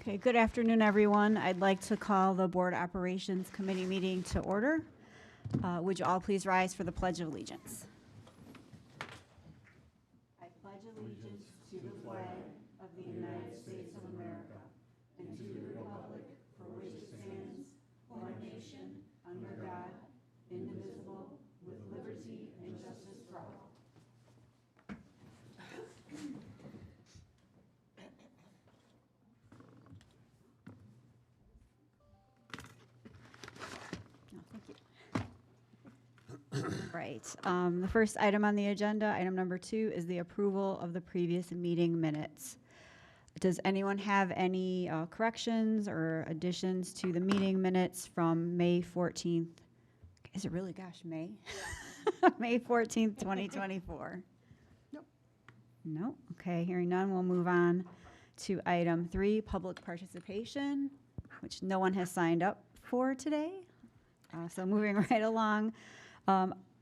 Okay, good afternoon, everyone. I'd like to call the Board Operations Committee meeting to order. Would you all please rise for the Pledge of Allegiance? I pledge allegiance to the flag of the United States of America and to the republic for which it stands, one nation, under God, indivisible, with liberty and justice for all. Right. The first item on the agenda, item number 2, is the approval of the previous meeting minutes. Does anyone have any corrections or additions to the meeting minutes from May 14th? Is it really, gosh, May? May 14th, 2024? Nope. No? Okay, hearing none, we'll move on to item 3, public participation, which no one has signed up for today. So moving right along.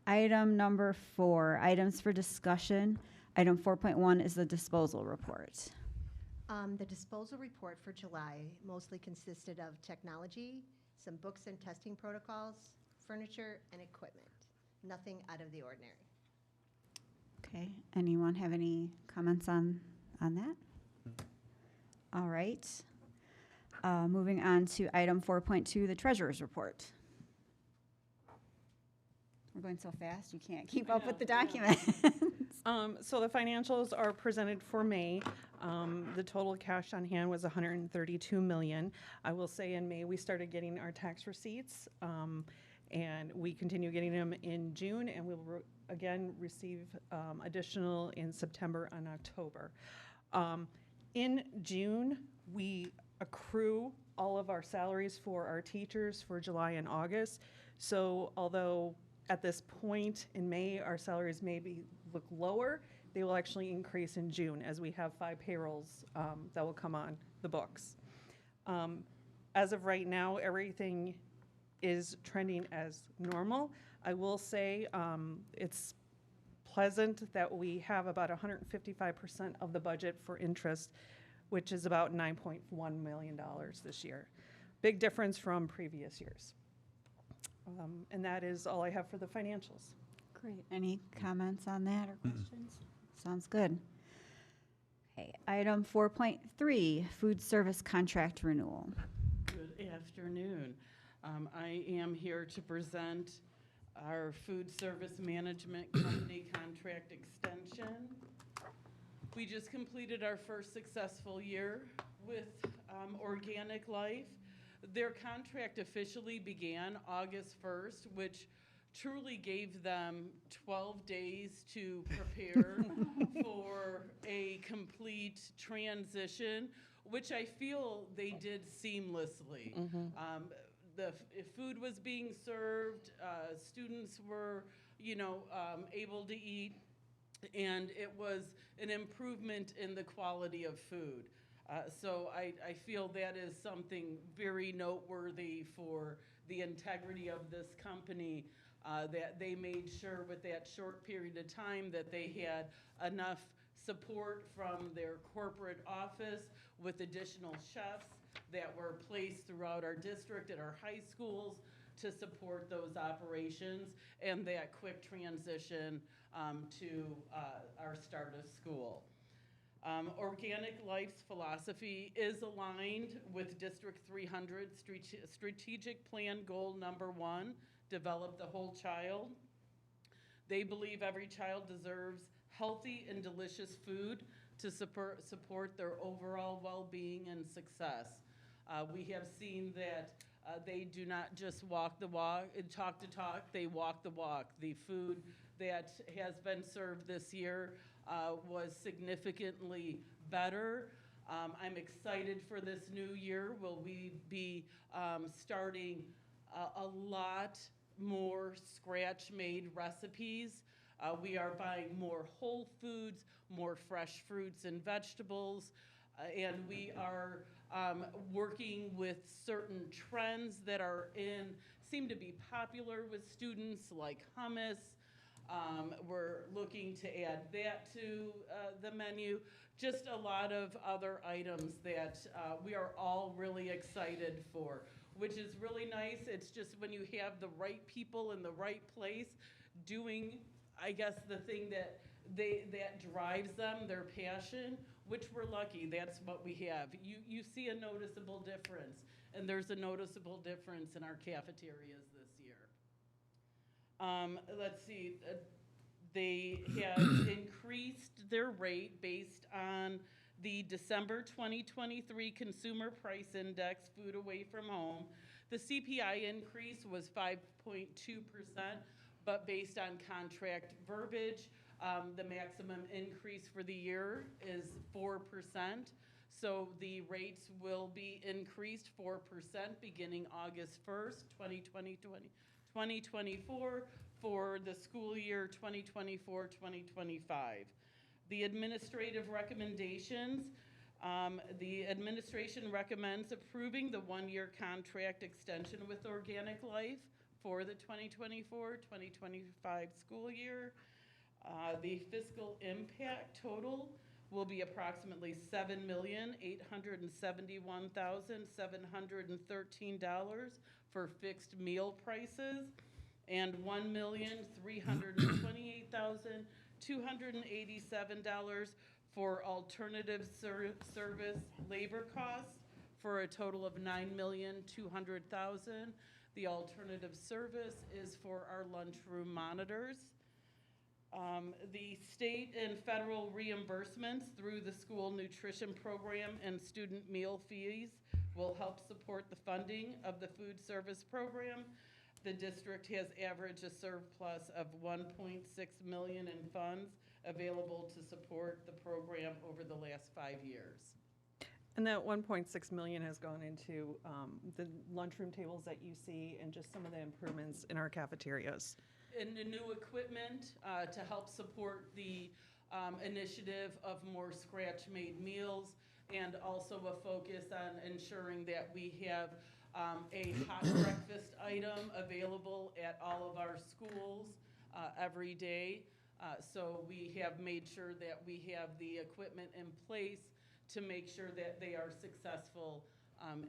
Item number 4, items for discussion. Item 4.1 is the disposal report. The disposal report for July mostly consisted of technology, some books and testing protocols, furniture, and equipment. Nothing out of the ordinary. Okay, anyone have any comments on that? All right. Moving on to item 4.2, the treasurer's report. We're going so fast, you can't keep up with the document. So the financials are presented for May. The total cash on hand was $132 million. I will say in May, we started getting our tax receipts, and we continue getting them in June, and we will again receive additional in September and October. In June, we accrue all of our salaries for our teachers for July and August. So although at this point in May, our salaries maybe look lower, they will actually increase in June as we have 5 payrolls that will come on the books. As of right now, everything is trending as normal. I will say it's pleasant that we have about 155% of the budget for interest, which is about $9.1 million this year. Big difference from previous years. And that is all I have for the financials. Great. Any comments on that or questions? Sounds good. Okay, item 4.3, food service contract renewal. Good afternoon. I am here to present our food service management company contract extension. We just completed our first successful year with Organic Life. Their contract officially began August 1st, which truly gave them 12 days to prepare for a complete transition, which I feel they did seamlessly. The food was being served, students were, able to eat, and it was an improvement in the quality of food. So I feel that is something very noteworthy for the integrity of this company, that they made sure with that short period of time that they had enough support from their corporate office with additional chefs that were placed throughout our district at our high schools to support those operations and that quick transition to our start of school. Organic Life's philosophy is aligned with District 300 strategic plan goal number 1, develop the whole child. They believe every child deserves healthy and delicious food to support their overall well-being and success. We have seen that they do not just walk the walk and talk the talk, they walk the walk. The food that has been served this year was significantly better. I'm excited for this new year. Will we be starting a lot more scratch-made recipes? We are buying more whole foods, more fresh fruits and vegetables, and we are working with certain trends that seem to be popular with students, like hummus. We're looking to add that to the menu. Just a lot of other items that we are all really excited for, which is really nice. It's just when you have the right people in the right place doing, I guess, the thing that drives them, their passion, which we're lucky. That's what we have. You see a noticeable difference, and there's a noticeable difference in our cafeterias this year. Let's see, they have increased their rate based on the December 2023 Consumer Price Index, food away from home. The CPI increase was 5.2%, but based on contract verbiage, the maximum increase for the year is 4%. So the rates will be increased 4% beginning August 1st, 2024 for the school year 2024-2025. The administrative recommendations, the administration recommends approving the one-year contract extension with Organic Life for the 2024-2025 school year. The fiscal impact total will be approximately $7,871,713 for fixed meal prices and $1,328,287 for alternative service labor costs, for a total of $9,200,000. The alternative service is for our lunchroom monitors. The state and federal reimbursements through the school nutrition program and student meal fees will help support the funding of the food service program. The district has averaged a surplus of $1.6 million in funds available to support the program over the last 5 years. And that 1.6 million has gone into the lunchroom tables that you see and just some of the improvements in our cafeterias. And the new equipment to help support the initiative of more scratch-made meals, and also a focus on ensuring that we have a hot breakfast item available at all of our schools every day. So we have made sure that we have the equipment in place to make sure that they are successful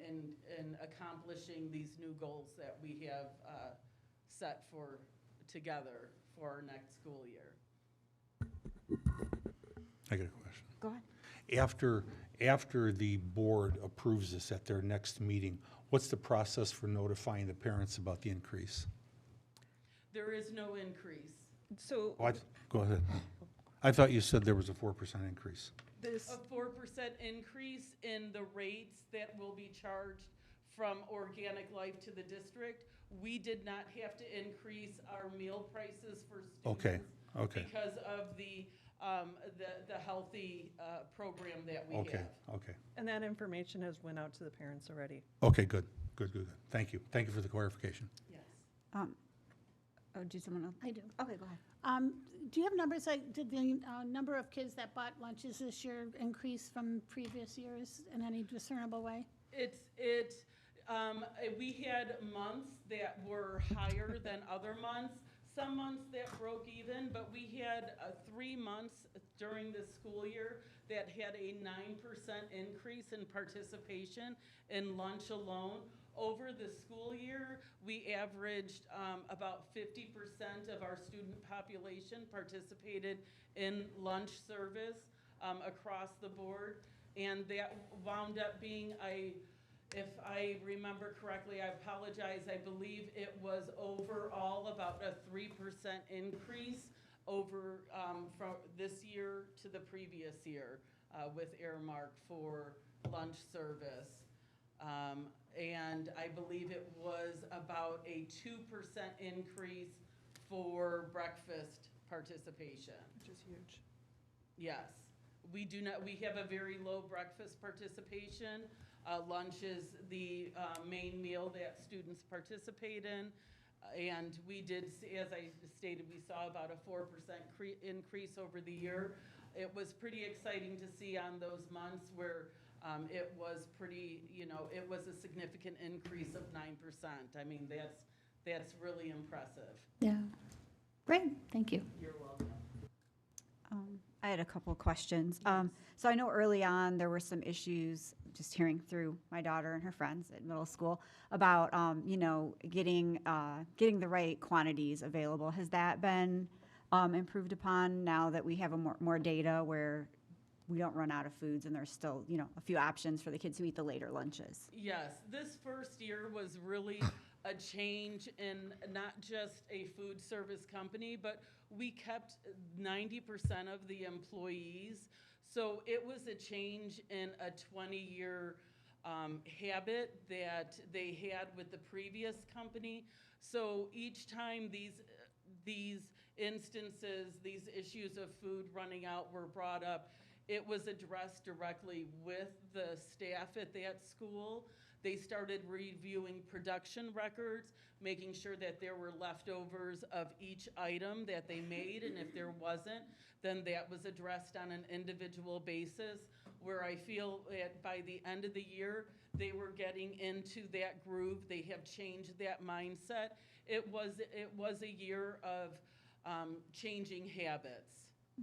in accomplishing these new goals that we have set for together for our next school year. I got a question. Go ahead. After the board approves this at their next meeting, what's the process for notifying the parents about the increase? There is no increase. So What? Go ahead. I thought you said there was a 4% increase. this, A 4% increase in the rates that will be charged from Organic Life to the district. We did not have to increase our meal prices for Okay, students okay, because of the healthy program that we okay, have. okay. and that information has went out to the parents already. Okay, good. Thank you. Thank you for the clarification. Yes. Do someone else? I do. Okay, go ahead. Do you have numbers, like, did the number of kids that bought lunches this year increase from previous years in any discernible way? We had months that were higher than other months. Some months that broke even, but we had 3 months during this school year that had a 9% increase in participation in lunch alone. Over the school year, we averaged about 50% of our student population participated in lunch service across the board. And that wound up being if I remember correctly, I apologize, I believe it was overall about a 3% increase over from this year to the previous year with Airmark for lunch service. And I believe it was about a 2% increase for breakfast participation. Which is huge. Yes, we have a very low breakfast participation. Lunch is the main meal that students participate in. And we did, as I stated, we saw about a 4% increase over the year. It was pretty exciting to see on those months where it was pretty, it was a significant increase of 9%. I mean, that's really impressive. Yeah. Great, thank you. You're welcome. I had a couple of questions. So I know early on, there were some issues, just hearing through my daughter and her friends at middle school, about, getting the right quantities available. Has that been improved upon now that we have more data where we don't run out of foods and there's still, a few options for the kids who eat the later lunches? Yes, this first year was really a change in not just a food service company, but we kept 90% of the employees. So it was a change in a 20-year habit that they had with the previous company. So each time these instances, these issues of food running out were brought up, it was addressed directly with the staff at that school. They started reviewing production records, making sure that there were leftovers of each item that they made, and if there wasn't, then that was addressed on an individual basis, where I feel that by the end of the year, they were getting into that groove. They have changed that mindset. It was a year of changing habits.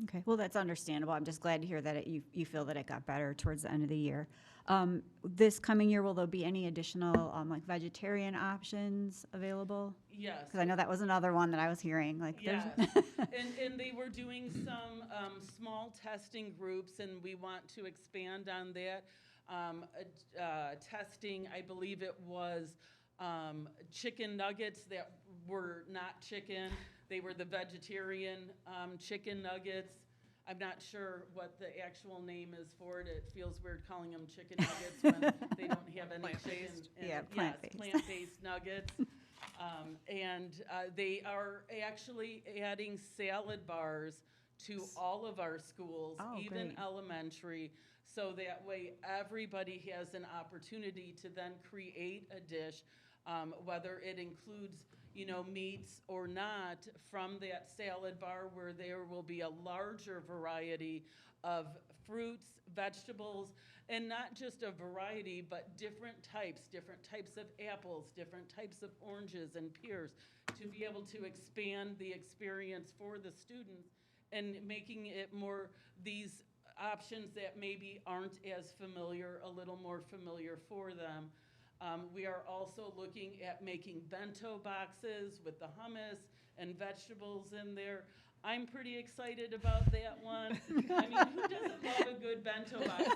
Okay, well, that's understandable. I'm just glad to hear that you feel that it got better towards the end of the year. This coming year, will there be any additional, like vegetarian options available? Yes. Because I know that was another one that I was hearing, like, there's. Yes, and they were doing some small testing groups, and we want to expand on that. Testing, I believe it was chicken nuggets that were not chicken. They were the vegetarian chicken nuggets. I'm not sure what the actual name is for it. It feels weird calling them chicken nuggets when they don't have any chicken in Yeah, it. plant-based. Yes, plant-based nuggets. They are actually adding salad bars to all of our schools, Oh, even great. elementary, so that way everybody has an opportunity to then create a dish, whether it includes meats or not, from that salad bar, where there will be a larger variety of fruits, vegetables, and not just a variety, but different types of apples, different types of oranges and pears, to be able to expand the experience for the students and making it more these options that maybe aren't as familiar, a little more familiar for them. We are also looking at making bento boxes with the hummus and vegetables in there. I'm pretty excited about that one. I mean, who doesn't love a good bento box?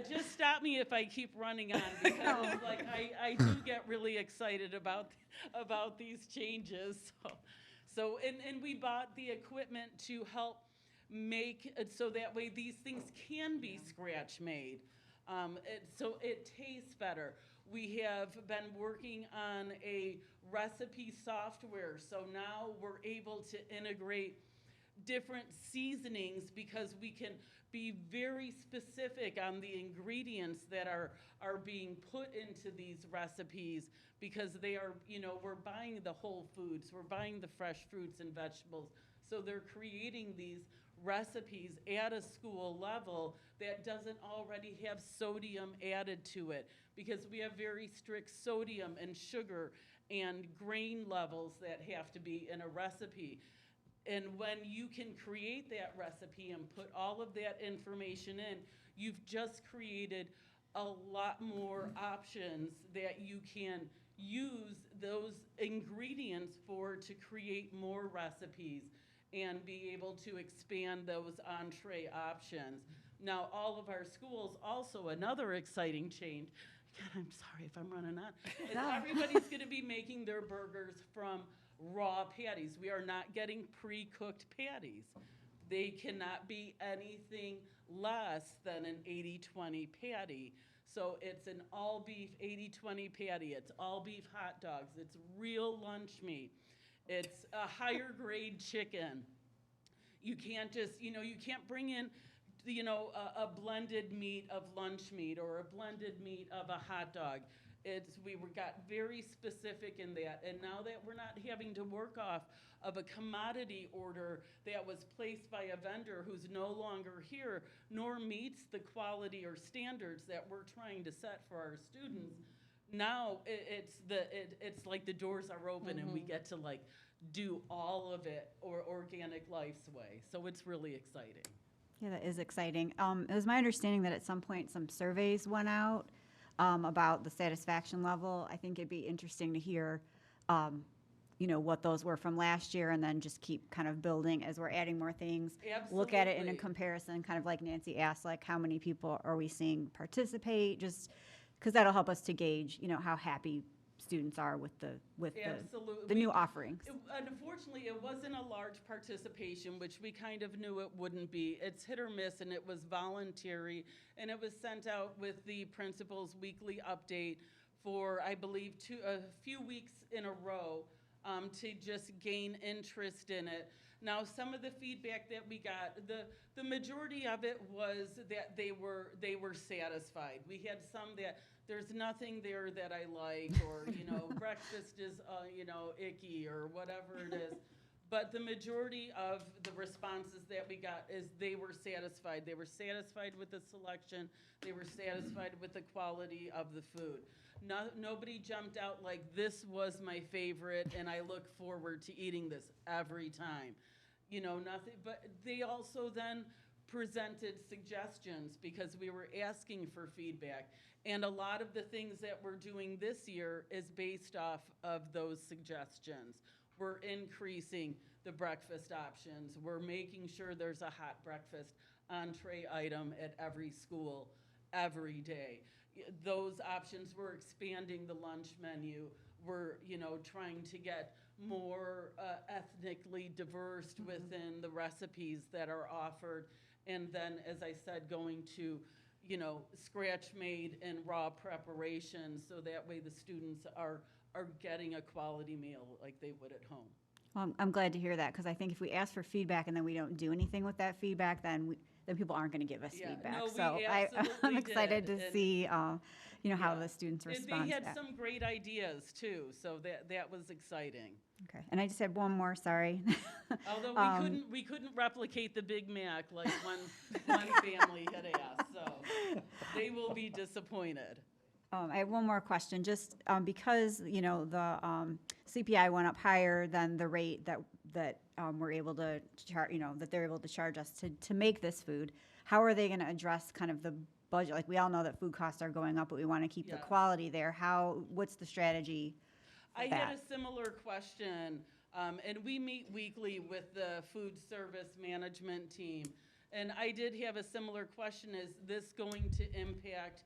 Just stop me if I keep running on, because it's like I do get really excited about these changes. And we bought the equipment to help make it so that way these things can be scratch made. So it tastes better. We have been working on a recipe software, so now we're able to integrate different seasonings, because we can be very specific on the ingredients that are being put into these recipes, because they are, we're buying the whole foods, we're buying the fresh fruits and vegetables. So they're creating these recipes at a school level that doesn't already have sodium added to it, because we have very strict sodium and sugar and grain levels that have to be in a recipe. And when you can create that recipe and put all of that information in, you've just created a lot more options that you can use those ingredients for, to create more recipes and be able to expand those entree options. Now, all of our schools, also another exciting change, God, I'm sorry if I'm running on, is everybody's gonna be making their burgers from raw patties. We are not getting pre-cooked patties. They cannot be anything less than an 80-20 patty. So it's an all beef 80-20 patty. It's all beef hot dogs. It's real lunch meat. It's a higher grade chicken. You can't just, you can't bring in, a blended meat of lunch meat or a blended meat of a hot dog. We got very specific in that, and now that we're not having to work off of a commodity order that was placed by a vendor who's no longer here, nor meets the quality or standards that we're trying to set for our students, Now it's like the doors are open and we get to like do all of it or Organic Life's way. So it's really exciting. Yeah, that is exciting. It was my understanding that at some point some surveys went out about the satisfaction level. I think it'd be interesting to hear, what those were from last year, and then just keep kind of building as we're adding more things. Look at it in a Absolutely. comparison, kind of like Nancy asked, like how many people are we seeing participate? Just because that'll help us to gauge, how happy students are with the Absolutely. new offerings. Unfortunately, it wasn't a large participation, which we kind of knew it wouldn't be. It's hit or miss, and it was voluntary, and it was sent out with the principal's weekly update for, I believe, a few weeks in a row to just gain interest in it. Now, some of the feedback that we got, the majority of it was that they were satisfied. We had some that there's nothing there that I like, or breakfast is icky, or whatever it is. But the majority of the responses that we got is they were satisfied. They were satisfied with the selection. They were satisfied with the quality of the food. Nobody jumped out like, this was my favorite and I look forward to eating this every time. Nothing, but they also then presented suggestions because we were asking for feedback. And a lot of the things that we're doing this year is based off of those suggestions. We're increasing the breakfast options. We're making sure there's a hot breakfast entree item at every school every day. Those options, we're expanding the lunch menu. We're, trying to get more ethnically diverse within the recipes that are offered. And then, as I said, going to, scratch-made and raw preparations, so that way the students are getting a quality meal like they would at home. Well, I'm glad to hear that, because I think if we ask for feedback and then we don't do anything with that feedback, then people aren't going to give us Yeah, feedback. no, we So absolutely I'm excited did, to and- see, how Yeah. the students And respond they to had that. some great ideas too, so that was exciting. Okay, and I just had one more, sorry. Although Um, we couldn't replicate the Big Mac like one family had asked, so they will be disappointed. I have one more question, just because, the CPI went up higher than the rate that we're able to charge, that they're able to charge us to make this food. How are they going to address kind of the budget? Like, we all know that food costs are going up, but we want to keep the Yes. quality there. What's the strategy for I that? had a similar question, and we meet weekly with the food service management team. And I did have a similar question: is this going to impact,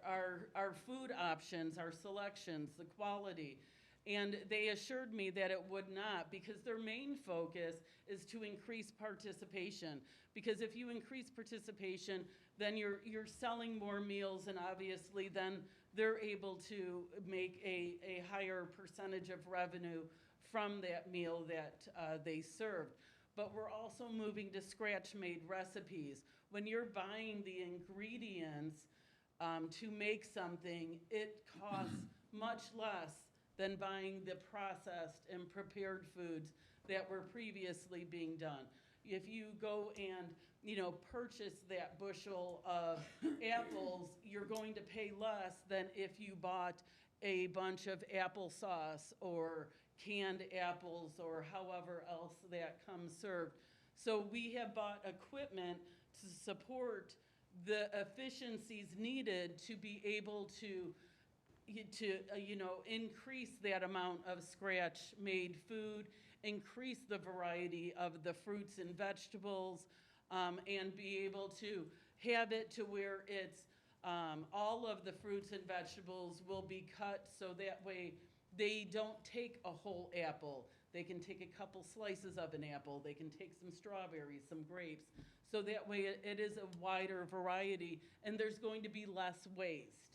our food options, our selections, the quality? And they assured me that it would not, because their main focus is to increase participation. Because if you increase participation, then you're selling more meals, and obviously then they're able to make a higher percentage of revenue from that meal that they served. But we're also moving to scratch-made recipes. When you're buying the ingredients to make something, it costs much less than buying the processed and prepared foods that were previously being done. If you go and purchase that bushel of apples, you're going to pay less than if you bought a bunch of applesauce or canned apples or however else that comes served. So we have bought equipment to support the efficiencies needed to be able to increase that amount of scratch-made food, increase the variety of the fruits and vegetables, and be able to have it to where it's all of the fruits and vegetables will be cut, so that way they don't take a whole apple. They can take a couple slices of an apple. They can take some strawberries, some grapes. So that way it is a wider variety, and there's going to be less waste.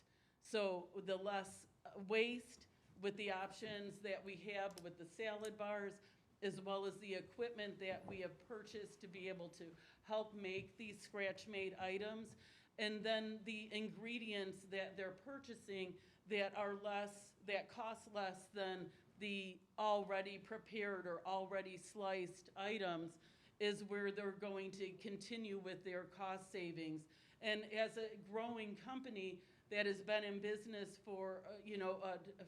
So the less waste with the options that we have with the salad bars, as well as the equipment that we have purchased to be able to help make these scratch-made items, and then the ingredients that they're purchasing that are less, that cost less than the already prepared or already sliced items, is where they're going to continue with their cost savings. And as a growing company that has been in business for,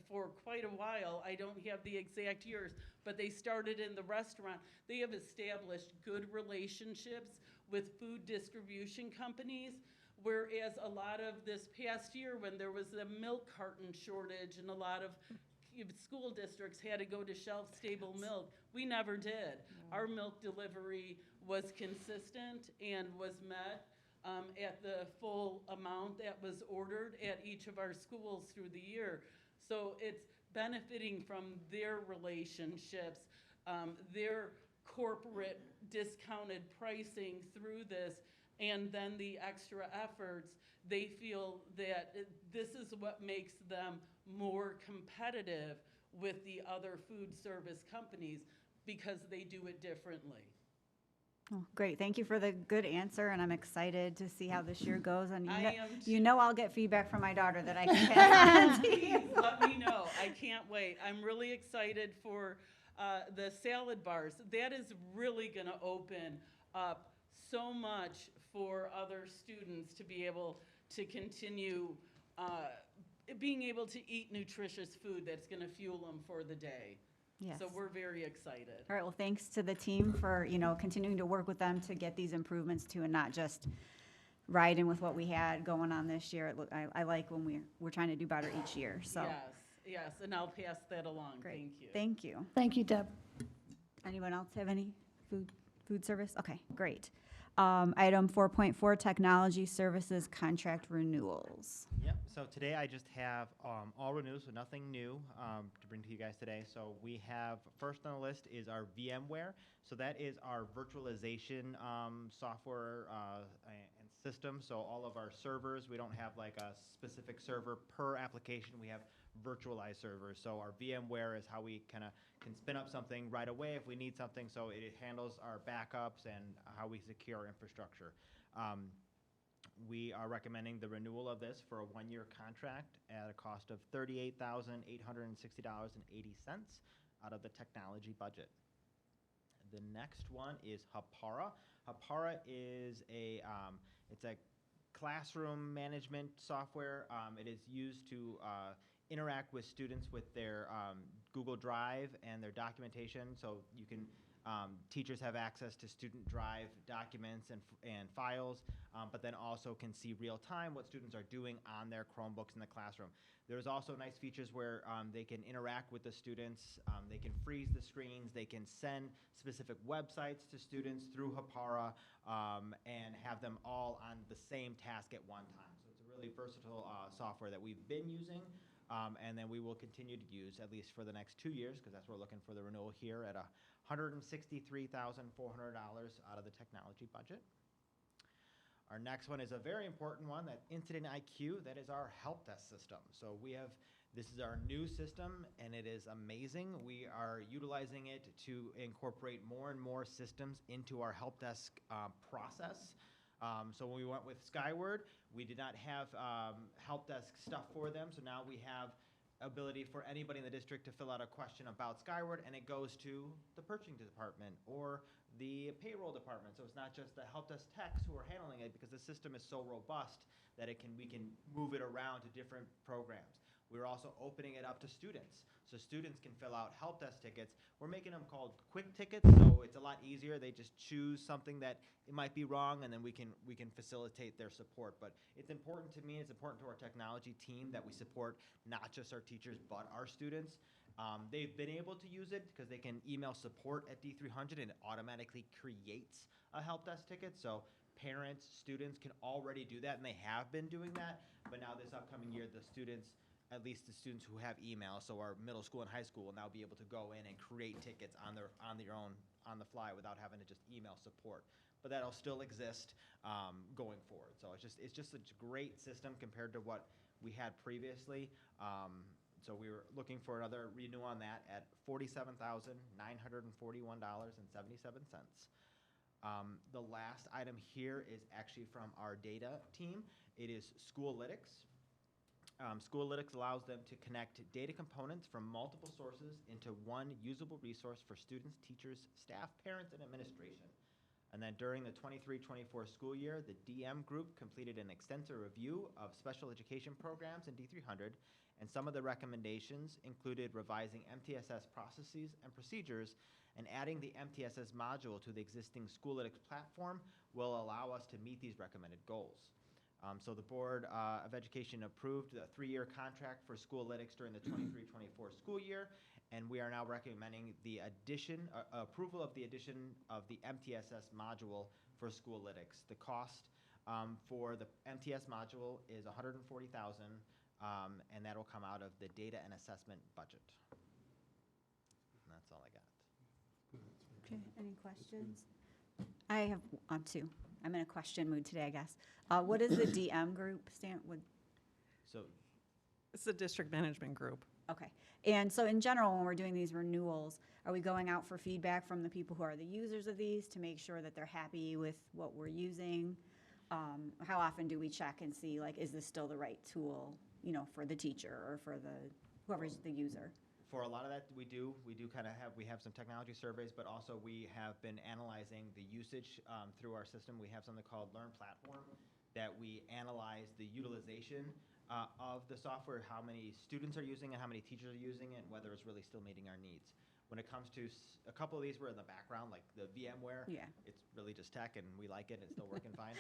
for quite a while, I don't have the exact years, but they started in the restaurant. They have established good relationships with food distribution companies, whereas a lot of this past year, when there was a milk carton shortage and a lot of school districts had to go to shelf-stable milk, we never did. Our milk delivery was consistent and was met at the full amount that was ordered at each of our schools through the year. So it's benefiting from their relationships, their corporate discounted pricing through this, and then the extra efforts. They feel that this is what makes them more competitive with the other food service companies because they do it differently. Oh, great, thank you for the good answer, and I'm excited to see how this year goes. And I am you too. know I'll get feedback from my daughter that I can pass on to you. Please let me know. I can't wait. I'm really excited for the salad bars. That is really going to open up so much for other students to be able to continue being able to eat nutritious food that's going to fuel them for the day. Yes. So we're very excited. All right, well, thanks to the team for, continuing to work with them to get these improvements to, and not just riding with what we had going on this year. I like when we're trying to do better each year, so. Yes, and I'll pass that along. Great. Thank you. Thank you. Thank you, Deb. Anyone else have any food service? Okay, great. Item 4.4, technology services contract renewals. Yep, so today I just have all renewals, so nothing new to bring to you guys today. So we have, first on the list is our VMware. So that is our virtualization software and system. So all of our servers, we don't have like a specific server per application. We have virtualized servers. So our VMware is how we kind of can spin up something right away if we need something. So it handles our backups and how we secure our infrastructure. We are recommending the renewal of this for a one-year contract at a cost of $38,860.80 out of the technology budget. The next one is Hapara. Hapara is it's a classroom management software. It is used to interact with students with their Google Drive and their documentation. So you can teachers have access to student drive documents and files, but then also can see real time what students are doing on their Chromebooks in the classroom. There's also nice features where they can interact with the students, they can freeze the screens, they can send specific websites to students through Hapara and have them all on the same task at one time. So it's a really versatile software that we've been using and then we will continue to use at least for the next 2 years, because that's what we're looking for the renewal here at $163,400 out of the technology budget. Our next one is a very important one, that Incident IQ. That is our help desk system. So this is our new system, and it is amazing. We are utilizing it to incorporate more and more systems into our help desk process. So when we went with Skyward, we did not have help desk stuff for them. So now we have ability for anybody in the district to fill out a question about Skyward, and it goes to the purchasing department or the payroll department. So it's not just the help desk techs who are handling it, because the system is so robust that we can move it around to different programs. We're also opening it up to students, so students can fill out help desk tickets. We're making them called quick tickets, so it's a lot easier. They just choose something that it might be wrong, and then we can facilitate their support. But it's important to me, it's important to our technology team that we support not just our teachers but our students. They've been able to use it because they can email support at D300 and it automatically creates a help desk ticket. So parents, students can already do that, and they have been doing that. But now this upcoming year, the students, at least the students who have email, so our middle school and high school, will now be able to go in and create tickets on their own on the fly without having to just email support. But that'll still exist going forward. So it's just a great system compared to what we had previously. So we were looking for another renew on that at $47,941.77. The last item here is actually from our data team. It is Schoolytics. Schoolytics allows them to connect data components from multiple sources into one usable resource for students, teachers, staff, parents, and administration. And then during the 23-24 school year, the DM group completed an extensive review of special education programs in D300, and some of the recommendations included revising MTSS processes and procedures, and adding the MTSS module to the existing Schoolytics platform will allow us to meet these recommended goals. So the Board of Education approved a 3-year contract for Schoolytics during the 23-24 school year, and we are now recommending the approval of the addition of the MTSS module for Schoolytics. The cost for the MTS module is $140,000, and that will come out of the data and assessment budget. And that's all I got. Okay, any questions? I have two. I'm in a question mood today, I guess. What does the DM group stand with? So It's the district management group. Okay, and so in general, when we're doing these renewals, are we going out for feedback from the people who are the users of these to make sure that they're happy with what we're using? How often do we check and see, like, is this still the right tool, you know, for the teacher or for the, whoever's the user? for a lot of that, we do kind of have some technology surveys, but also we have been analyzing the usage through our system. We have something called Learn Platform that we analyze the utilization of the software, how many students are using it, how many teachers are using it, and whether it's really still meeting our needs. When it comes to a couple of these were in the background, like the VMware, Yeah. it's really just tech and we like it, it's still working fine.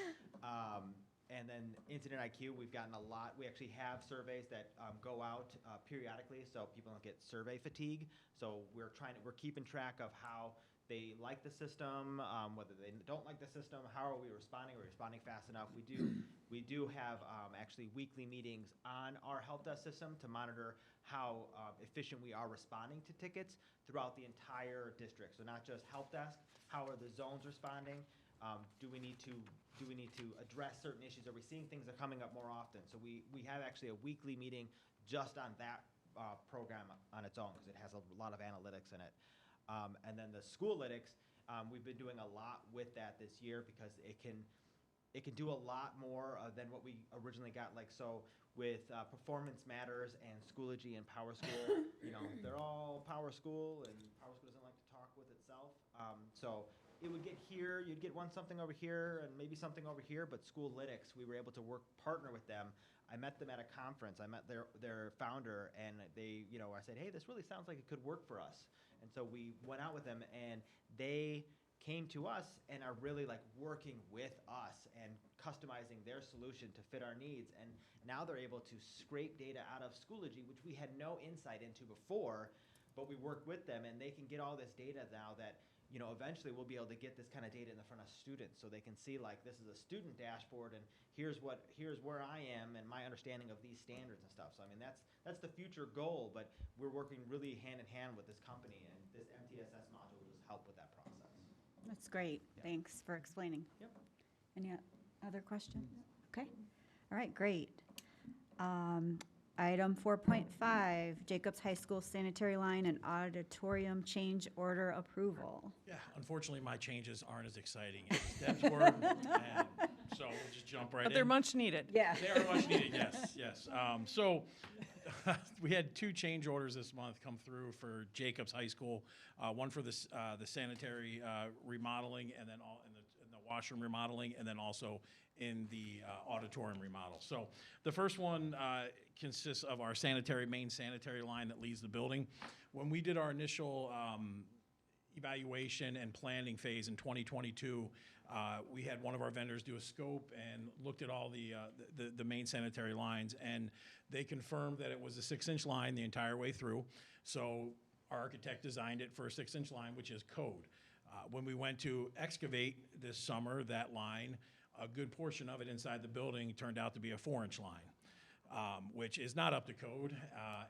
And then Incident IQ, we've gotten a lot. We actually have surveys that go out periodically, so people don't get survey fatigue. So we're keeping track of how they like the system, whether they don't like the system, how are we responding? Are we responding fast enough? We do have actually weekly meetings on our help desk system to monitor how efficient we are responding to tickets throughout the entire district. So not just help desk, how are the zones responding? Do we need to address certain issues? Are we seeing things that are coming up more often? So we have actually a weekly meeting just on that program on its own because it has a lot of analytics in it. And then the Schoolytics, we've been doing a lot with that this year because it can do a lot more than what we originally got. Like, so with Performance Matters and Schoology and Power School, you know, they're all Power School, and Power School doesn't like to talk with itself. So it would get here, you'd get something over here and maybe something over here, but Schoolytics, we were able to partner with them. I met them at a conference. I met their founder, and they, you know, I said, hey, this really sounds like it could work for us. And so we went out with them, and they came to us and are really like working with us and customizing their solution to fit our needs. And now they're able to scrape data out of Schoology, which we had no insight into before, but we worked with them, and they can get all this data now that, you know, eventually we'll be able to get this kind of data in the front of students so they can see, like, this is a student dashboard and here's where I am and my understanding of these standards and stuff. So I mean, that's the future goal, but we're working really hand in hand with this company, and this MTSS module will just help with that process. That's great. Yeah. Thanks for explaining. Yep. Any other questions? Okay. All right, great. Item 4.5, Jacobs High School sanitary line and auditorium change order approval. Yeah, unfortunately, my changes aren't as exciting as Deb's were, and so we'll just jump right in. But they're much needed. Yeah. They are much needed, yes. So we had 2 change orders this month come through for Jacobs High School, one for the sanitary remodeling, and then in the washroom remodeling, and then also in the auditorium remodel. So the first one consists of our main sanitary line that leaves the building. When we did our initial evaluation and planning phase in 2022, we had one of our vendors do a scope and looked at all the main sanitary lines, and they confirmed that it was a 6-inch line the entire way through. So our architect designed it for a 6-inch line, which is code. When we went to excavate this summer, that line, a good portion of it inside the building turned out to be a 4-inch line, which is not up to code.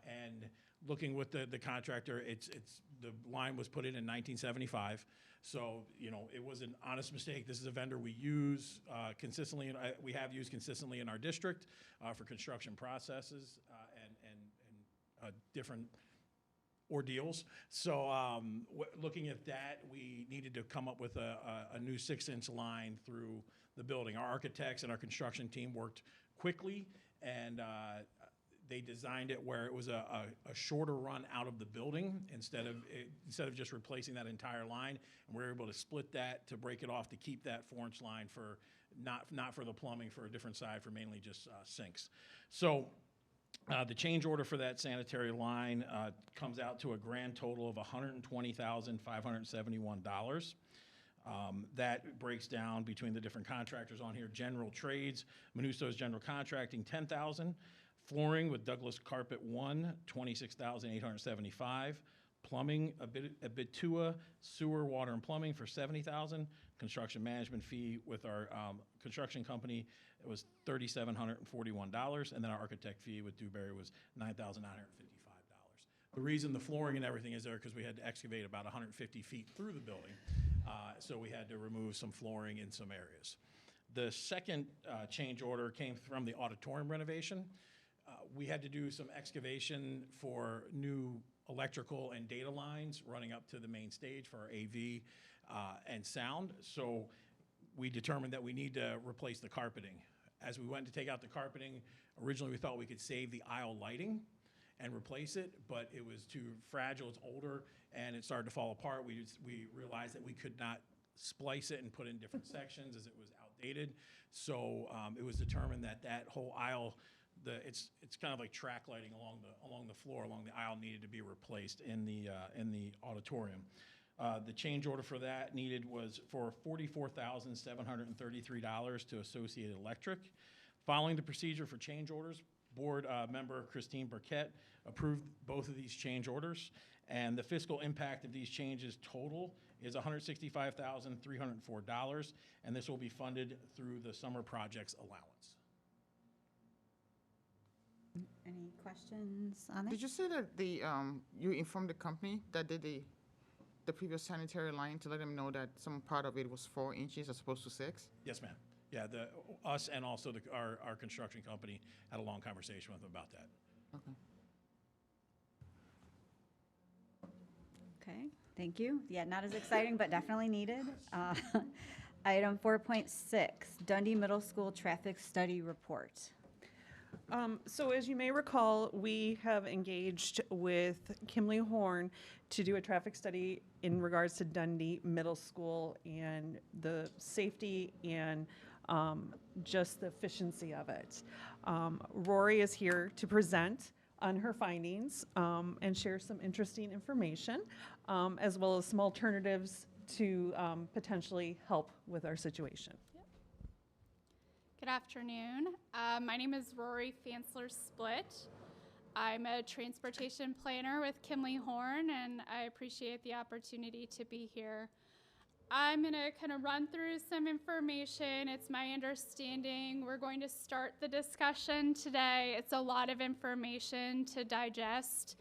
And looking with the contractor, the line was put in 1975. So, you know, it was an honest mistake. This is a vendor we use consistently, and we have used consistently in our district for construction processes and different ordeals. So looking at that, we needed to come up with a new 6-inch line through the building. Our architects and our construction team worked quickly and They designed it where it was a shorter run out of the building instead of just replacing that entire line. And we were able to split that to break it off to keep that 4-inch line for not for the plumbing, for a different side, for mainly just sinks. So the change order for that sanitary line comes out to a grand total of $120,571. That breaks down between the different contractors on here. General trades, Manusto's General Contracting, $10,000. Flooring with Douglas Carpet 1, $26,875. Plumbing, Abitua Sewer, Water, and Plumbing for $70,000. Construction management fee with our construction company, it was $3,741. And then our architect fee with Dewberry was $9,955. The reason the flooring and everything is there because we had to excavate about 150 feet through the building. So we had to remove some flooring in some areas. The second change order came from the auditorium renovation. We had to do some excavation for new electrical and data lines running up to the main stage for our AV and sound. So we determined that we need to replace the carpeting. As we went to take out the carpeting, originally we thought we could save the aisle lighting and replace it, but it was too fragile, it's older, and it started to fall apart. We realized that we could not splice it and put it in different sections as it was outdated. So it was determined that that whole aisle, it's kind of like track lighting along the floor, along the aisle, needed to be replaced in the auditorium. The change order for that needed was for $44,733 to Associated Electric. Following the procedure for change orders, board member Christine Burkett approved both of these change orders, and the fiscal impact of these changes total is $165,304, and this will be funded through the summer projects allowance. Any questions on Did this? you say that you informed the company that did the previous sanitary line to let them know that some part of it was 4 inches as opposed to 6? Yes, ma'am. Yeah, us and also our construction company had a long conversation with them about that. Okay. Okay, thank you. Yeah, not as exciting, but definitely needed. Item 4.6, Dundee Middle School Traffic Study Report. So as you may recall, we have engaged with Kimley Horn to do a traffic study in regards to Dundee Middle School and the safety and just the efficiency of it. Rory is here to present on her findings and share some interesting information, as well as some alternatives to potentially help with our situation. Good afternoon. My name is Rory Fansler-Split. I'm a transportation planner with Kimley Horn, and I appreciate the opportunity to be here. I'm going to kind of run through some information. It's my understanding we're going to start the discussion today. It's a lot of information to digest.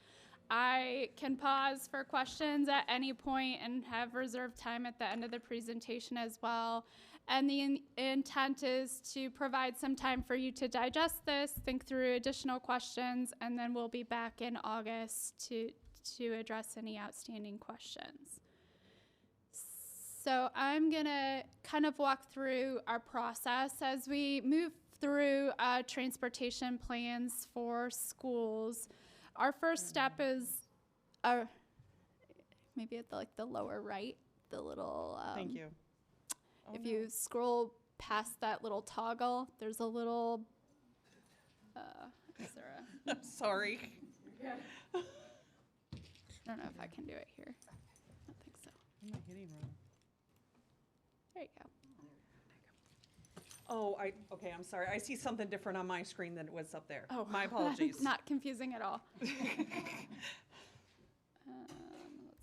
I can pause for questions at any point and have reserved time at the end of the presentation as well. And the intent is to provide some time for you to digest this, think through additional questions, and then we'll be back in August to address any outstanding questions. So I'm gonna kind of walk through our process as we move through transportation plans for schools. Our first step is, maybe at the lower right, the little. Thank you. If you scroll past that little toggle, there's a little, is there a, Sorry. I don't know if I can do it here. I don't think so. I'm not hitting wrong. There you go. Oh, okay, I'm sorry. I see something different on my screen than it was up there. Oh, My apologies. Not confusing at all. Let's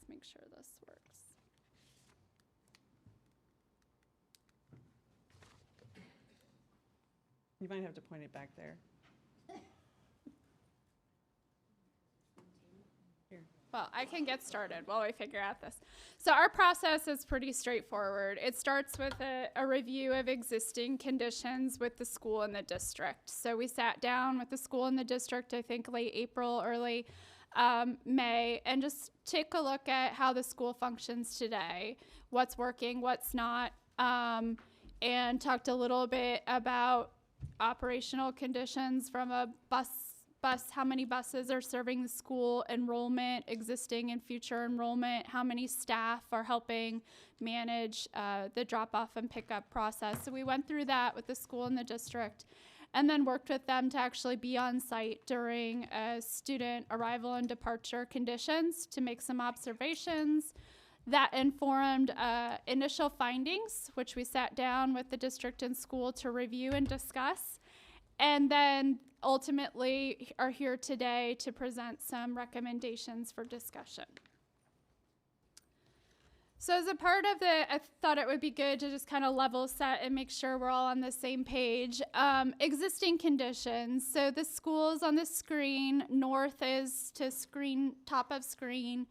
make sure this works. You might have to point it back there. Well, I can get started while we figure out this. So our process is pretty straightforward. It starts with a review of existing conditions with the school and the district. So we sat down with the school and the district, I think late April, early May, and just take a look at how the school functions today, what's working, what's not, and talked a little bit about operational conditions from a bus how many buses are serving the school enrollment, existing and future enrollment, how many staff are helping manage the drop-off and pickup process. So we went through that with the school and the district, and then worked with them to actually be on site during student arrival and departure conditions to make some observations. That informed initial findings, which we sat down with the district and school to review and discuss, and then ultimately are here today to present some recommendations for discussion. So as a part of I thought it would be good to just kind of level set and make sure we're all on the same page. Existing conditions. So the school's on the screen. North is to screen, top of screen.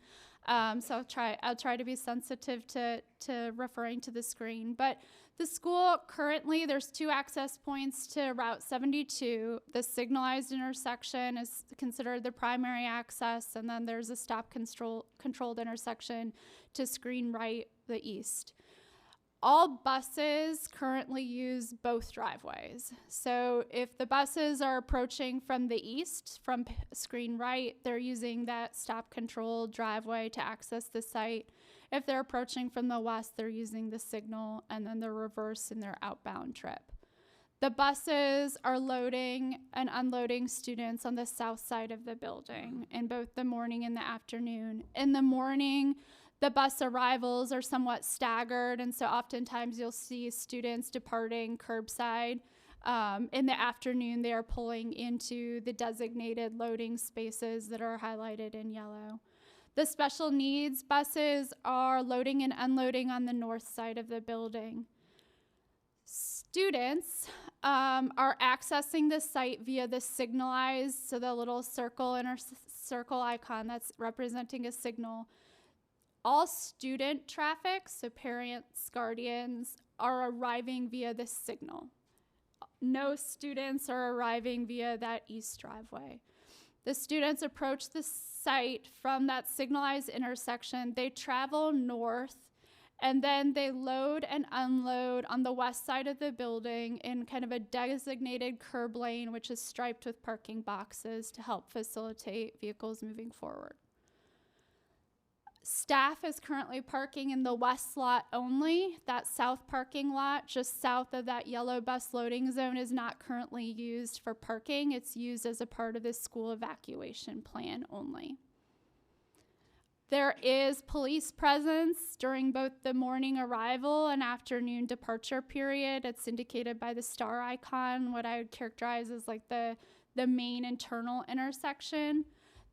So I'll try to be sensitive to referring to the screen. But the school currently, there's 2 access points to Route 72. The signalized intersection is considered the primary access, and then there's a stop controlled intersection to screen right, the east. All buses currently use both driveways. So if the buses are approaching from the east, from screen right, they're using that stop controlled driveway to access the site. If they're approaching from the west, they're using the signal, and then the reverse in their outbound trip. The buses are loading and unloading students on the south side of the building in both the morning and the afternoon. In the morning, the bus arrivals are somewhat staggered, and so oftentimes you'll see students departing curbside. In the afternoon, they are pulling into the designated loading spaces that are highlighted in yellow. The special needs buses are loading and unloading on the north side of the building. Students are accessing the site via the signalized, so the little circle icon that's representing a signal. All student traffic, so parents, guardians, are arriving via this signal. No students are arriving via that east driveway. The students approach the site from that signalized intersection. They travel north, and then they load and unload on the west side of the building in kind of a designated curb lane, which is striped with parking boxes to help facilitate vehicles moving forward. Staff is currently parking in the west lot only. That south parking lot, just south of that yellow bus loading zone, is not currently used for parking. It's used as a part of the school evacuation plan only. There is police presence during both the morning arrival and afternoon departure period. It's indicated by the star icon, what I would characterize as like the main internal intersection.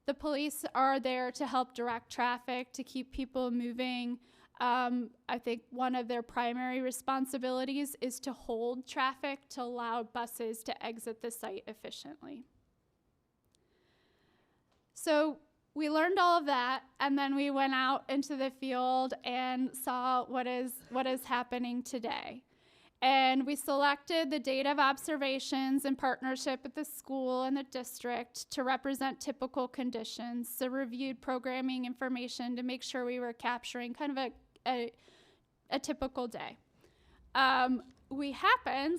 The police are there to help direct traffic, to keep people moving. I think one of their primary responsibilities is to hold traffic to allow buses to exit the site efficiently. So we learned all of that, and then we went out into the field and saw what is happening today. And we selected the data of observations in partnership with the school and the district to represent typical conditions. So reviewed programming information to make sure we were capturing kind of a typical day.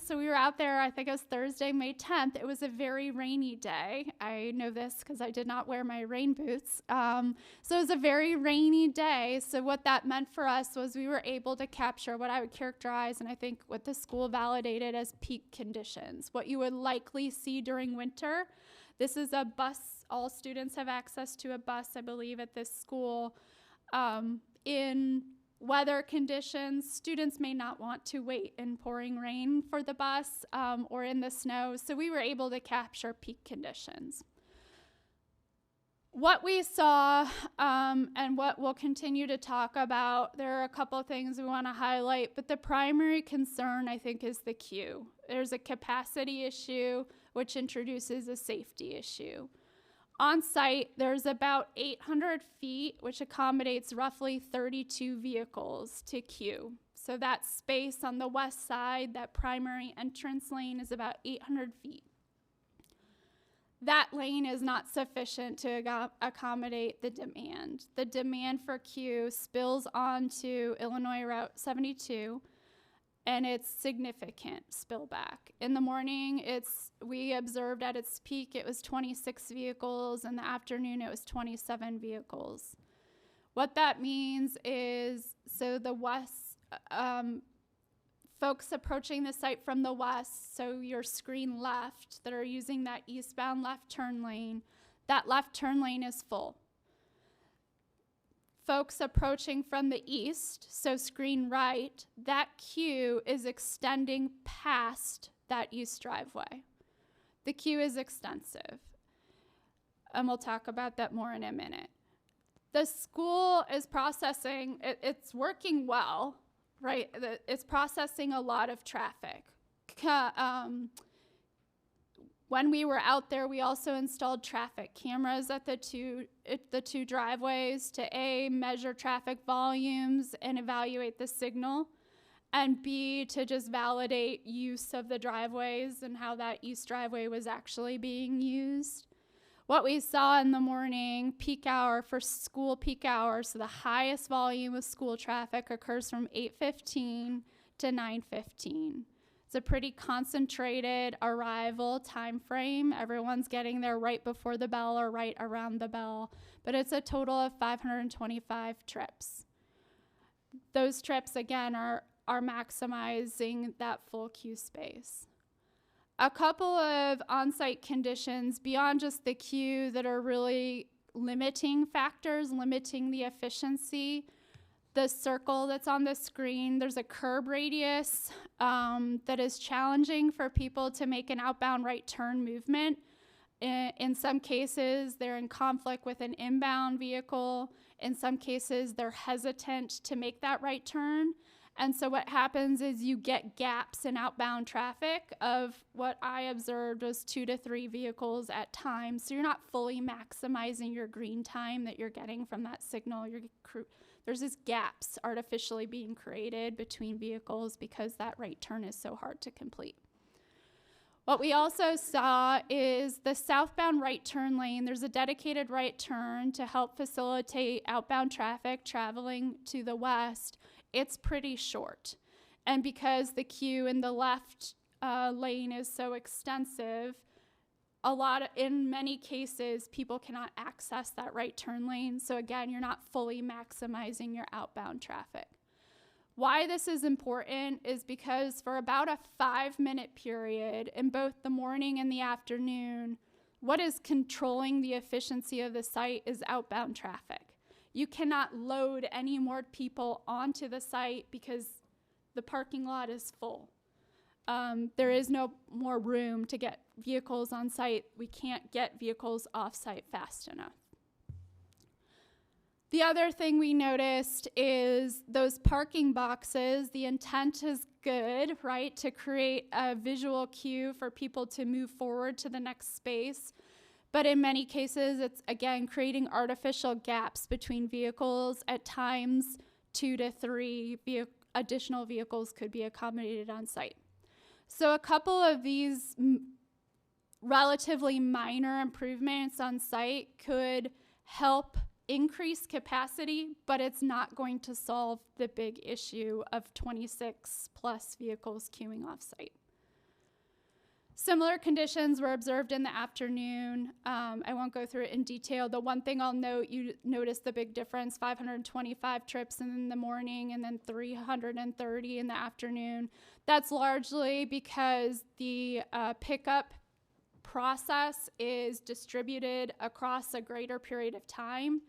So we were out there, I think it was Thursday, May 10th. It was a very rainy day. I know this because I did not wear my rain boots. So it was a very rainy day. So what that meant for us was we were able to capture what I would characterize, and I think what the school validated as peak conditions, what you would likely see during winter. This is a bus. All students have access to a bus, I believe, at this school. In weather conditions, students may not want to wait in pouring rain for the bus or in the snow, so we were able to capture peak conditions. What we saw and what we'll continue to talk about, there are a couple of things we want to highlight, but the primary concern, I think, is the queue. There's a capacity issue, which introduces a safety issue. On site, there's about 800 feet, which accommodates roughly 32 vehicles to queue. So that space on the west side, that primary entrance lane, is about 800 feet. That lane is not sufficient to accommodate the demand. The demand for queue spills onto Illinois Route 72 and it's significant spillback. In the morning, we observed at its peak, it was 26 vehicles. In the afternoon, it was 27 vehicles. What that means is, so the west, folks approaching the site from the west, so your screen left, that are using that eastbound left turn lane, that left turn lane is full. Folks approaching from the east, so screen right, that queue is extending past that east driveway. The queue is extensive, and we'll talk about that more in a minute. The school is processing, it's working well, right? It's processing a lot of traffic. When we were out there, we also installed traffic cameras at the two driveways to measure traffic volumes and evaluate the signal, and B, to just validate use of the driveways and how that east driveway was actually being used. What we saw in the morning, peak hour, for school peak hour, so the highest volume of school traffic occurs from 8:15 to 9:15. It's a pretty concentrated arrival time frame. Everyone's getting there right before the bell or right around the bell, but it's a total of 525 trips. Those trips, again, are maximizing that full queue space. A couple of on-site conditions beyond just the queue that are really limiting factors, limiting the efficiency. The circle that's on the screen, there's a curb radius that is challenging for people to make an outbound right turn movement. In some cases, they're in conflict with an inbound vehicle. In some cases, they're hesitant to make that right turn. And so what happens is you get gaps in outbound traffic of what I observed was 2 to 3 vehicles at times. So you're not fully maximizing your green time that you're getting from that signal. There's these gaps artificially being created between vehicles because that right turn is so hard to complete. What we also saw is the southbound right turn lane. There's a dedicated right turn to help facilitate outbound traffic traveling to the west. It's pretty short. And because the queue in the left lane is so extensive, in many cases, people cannot access that right turn lane. So again, you're not fully maximizing your outbound traffic. Why this is important is because for about a 5-minute period in both the morning and the afternoon, what is controlling the efficiency of the site is outbound traffic. You cannot load any more people onto the site because the parking lot is full. There is no more room to get vehicles on site. We can't get vehicles off site fast enough. The other thing we noticed is those parking boxes, the intent is good, right, to create a visual cue for people to move forward to the next space. But in many cases, it's, again, creating artificial gaps between vehicles. At times, 2 to 3 additional vehicles could be accommodated on site. So a couple of these relatively minor improvements on site could help increase capacity, but it's not going to solve the big issue of 26 plus vehicles queuing off site. Similar conditions were observed in the afternoon. I won't go through it in detail. The one thing I'll note, you notice the big difference, 525 trips in the morning and then 330 in the afternoon. That's largely because the pickup process is distributed across a greater period of time.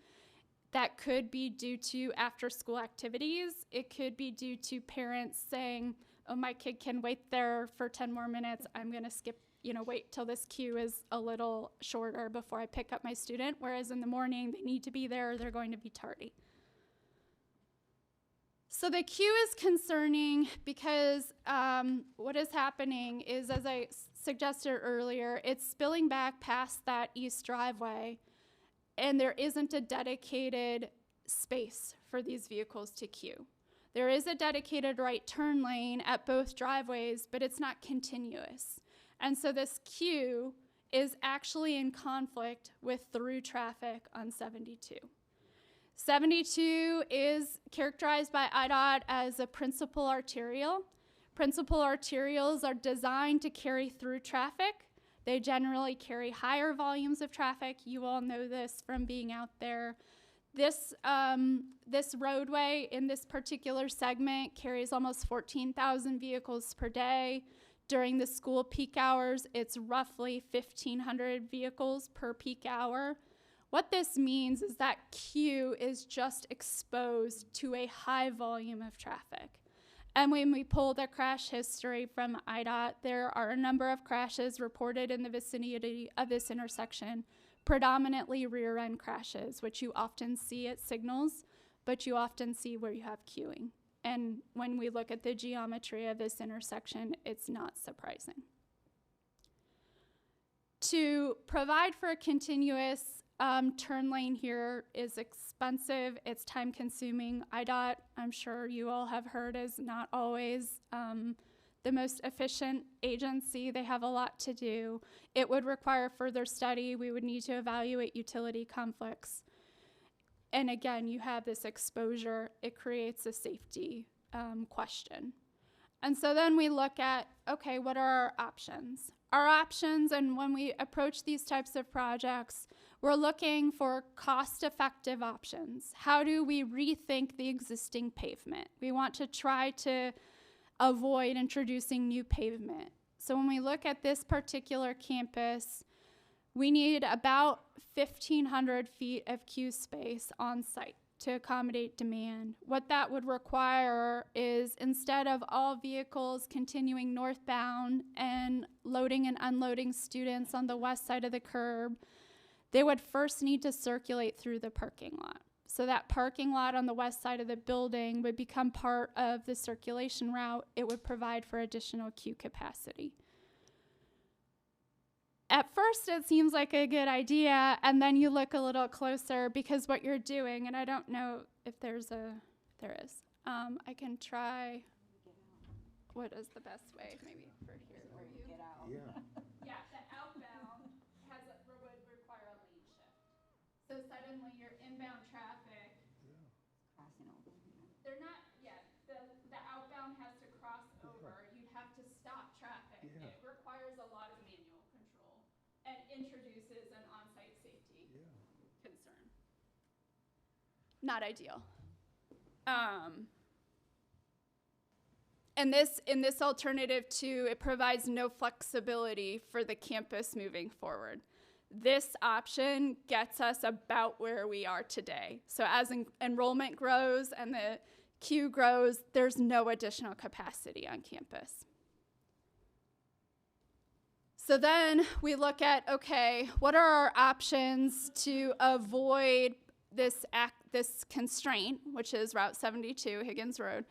That could be due to after-school activities. It could be due to parents saying, oh, my kid can wait there for 10 more minutes. I'm going to skip, wait till this queue is a little shorter before I pick up my student. Whereas in the morning, they need to be there. They're going to be tardy. So the queue is concerning because what is happening is, as I suggested earlier, it's spilling back past that east driveway, and there isn't a dedicated space for these vehicles to queue. There is a dedicated right turn lane at both driveways, but it's not continuous. And so this queue is actually in conflict with through traffic on 72. 72 is characterized by IDOT as a principal arterial. Principal arterials are designed to carry through traffic. They generally carry higher volumes of traffic. You all know this from being out there. This roadway in this particular segment carries almost 14,000 vehicles per day. During the school peak hours, it's roughly 1,500 vehicles per peak hour. What this means is that queue is just exposed to a high volume of traffic. And when we pull the crash history from IDOT, there are a number of crashes reported in the vicinity of this intersection, predominantly rear-end crashes, which you often see at signals, but you often see where you have queuing. And when we look at the geometry of this intersection, it's not surprising. To provide for a continuous turn lane here is expensive, it's time consuming. IDOT, I'm sure you all have heard, is not always the most efficient agency. They have a lot to do. It would require further study. We would need to evaluate utility conflicts. And again, you have this exposure. It creates a safety question. And so then we look at, okay, what are our options? Our options, and when we approach these types of projects, we're looking for cost-effective options. How do we rethink the existing pavement? We want to try to avoid introducing new pavement. So when we look at this particular campus, we need about 1,500 feet of queue space on site to accommodate demand. What that would require is, instead of all vehicles continuing northbound and loading and unloading students on the west side of the curb, they would first need to circulate through the parking lot. So that parking lot on the west side of the building would become part of the circulation route. It would provide for additional queue capacity. At first, it seems like a good idea, and then you look a little closer, because what you're doing, and I don't know if there is. I can try, what is the best way, maybe for here, where you get out. Yeah, the outbound would require a lane shift. So suddenly your inbound traffic, they're not, the outbound has to cross over. You'd have to stop traffic. It requires a lot of manual control and introduces an on-site safety concern. Not ideal. And in this alternative too, it provides no flexibility for the campus moving forward. This option gets us about where we are today. So as enrollment grows and the queue grows, there's no additional capacity on campus. So then we look at, okay, what are our options to avoid this constraint, which is Route 72, Higgins Road?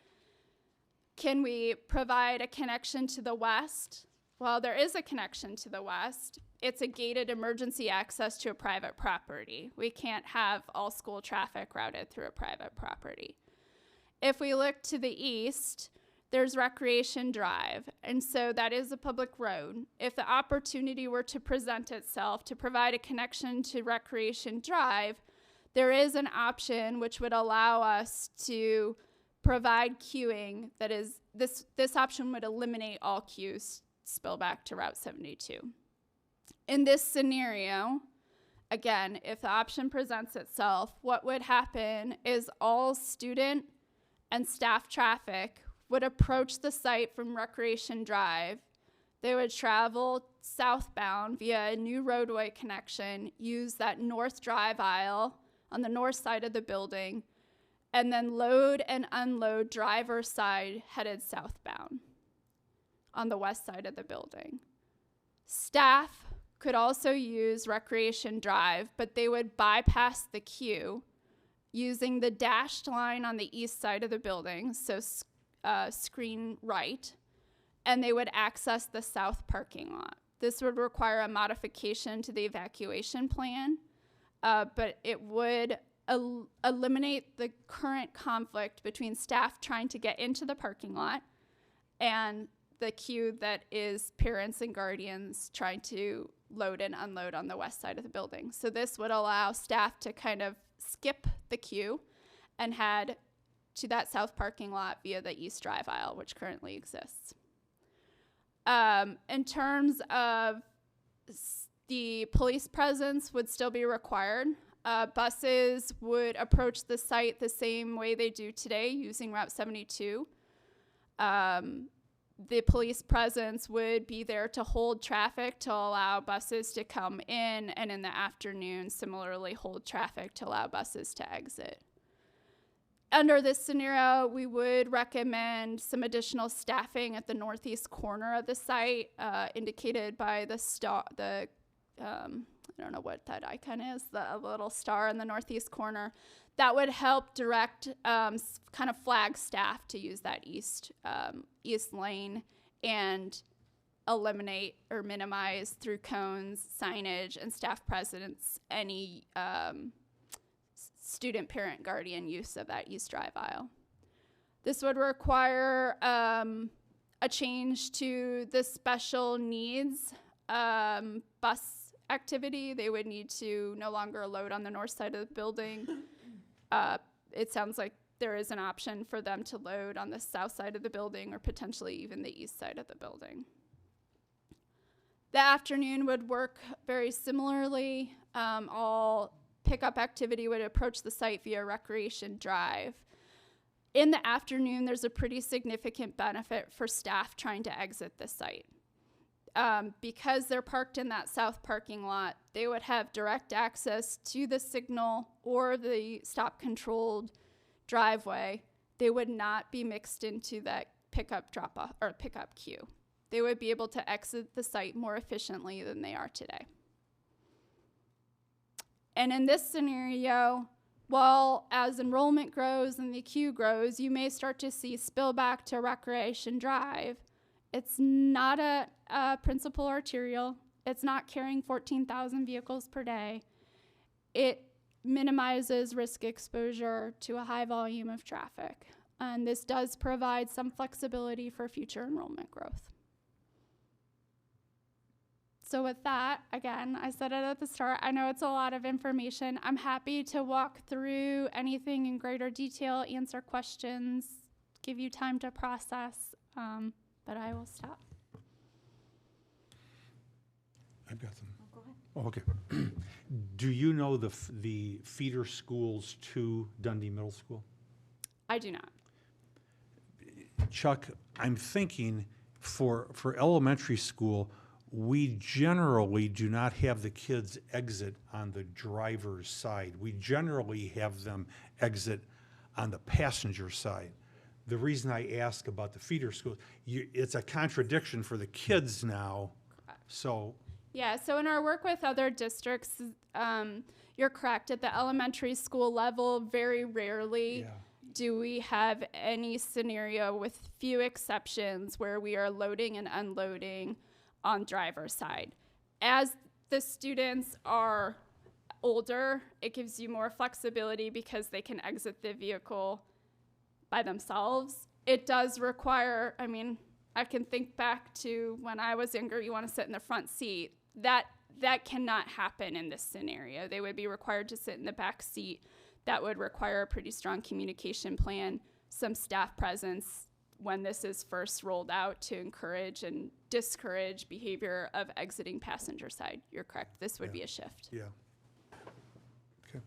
Can we provide a connection to the west? Well, there is a connection to the west. It's a gated emergency access to a private property. We can't have all school traffic routed through a private property. If we look to the east, there's Recreation Drive, and so that is a public road. If the opportunity were to present itself to provide a connection to Recreation Drive, there is an option which would allow us to provide queuing that is, this option would eliminate all queues spill back to Route 72. In this scenario, again, if the option presents itself, what would happen is all student and staff traffic would approach the site from Recreation Drive. They would travel southbound via a new roadway connection, use that north drive aisle on the north side of the building, and then load and unload driver's side headed southbound on the west side of the building. Staff could also use Recreation Drive, but they would bypass the queue using the dashed line on the east side of the building, so screen right, and they would access the south parking lot. This would require a modification to the evacuation plan, but it would eliminate the current conflict between staff trying to get into the parking lot and the queue that is parents and guardians trying to load and unload on the west side of the building. So this would allow staff to kind of skip the queue and head to that south parking lot via the east drive aisle, which currently exists. In terms of the police presence would still be required. Buses would approach the site the same way they do today using Route 72. The police presence would be there to hold traffic to allow buses to come in, and in the afternoon, similarly hold traffic to allow buses to exit. Under this scenario, we would recommend some additional staffing at the northeast corner of the site, indicated by the star, I don't know what that icon is, the little star in the northeast corner. That would help direct kind of flag staff to use that east lane and eliminate or minimize through cones, signage, and staff presence any student, parent, guardian use of that east drive aisle. This would require a change to the special needs bus activity. They would need to no longer load on the north side of the building. It sounds like there is an option for them to load on the south side of the building or potentially even the east side of the building. The afternoon would work very similarly. All pickup activity would approach the site via Recreation Drive. In the afternoon, there's a pretty significant benefit for staff trying to exit the site. Because they're parked in that south parking lot, they would have direct access to the signal or the stop-controlled driveway. They would not be mixed into that pickup drop-off or pickup queue. They would be able to exit the site more efficiently than they are today. And in this scenario, well, as enrollment grows and the queue grows, you may start to see spillback to Recreation Drive. It's not a principal arterial. It's not carrying 14,000 vehicles per day. It minimizes risk exposure to a high volume of traffic. And this does provide some flexibility for future enrollment growth. So with that, again, I said it at the start, I know it's a lot of information. I'm happy to walk through anything in greater detail, answer questions, give you time to process, but I will stop. I've got them. Go ahead. Oh, okay. Do you know the feeder schools to Dundee Middle School? I do not. Chuck, I'm thinking for elementary school, we generally do not have the kids exit on the driver's side. We generally have them exit on the passenger side. The reason I ask about the feeder schools, it's a contradiction for the kids now, so. Yeah, so in our work with other districts, you're correct. At the elementary school level, very rarely do we have any scenario, with few exceptions, where we are loading and unloading on driver's side. As the students are older, it gives you more flexibility because they can exit the vehicle by themselves. It does require, I mean, I can think back to when I was younger, you want to sit in the front seat. That cannot happen in this scenario. They would be required to sit in the back seat. That would require a pretty strong communication plan, some staff presence when this is first rolled out to encourage and discourage behavior of exiting passenger side. You're correct. This would be a shift. Yeah. Okay.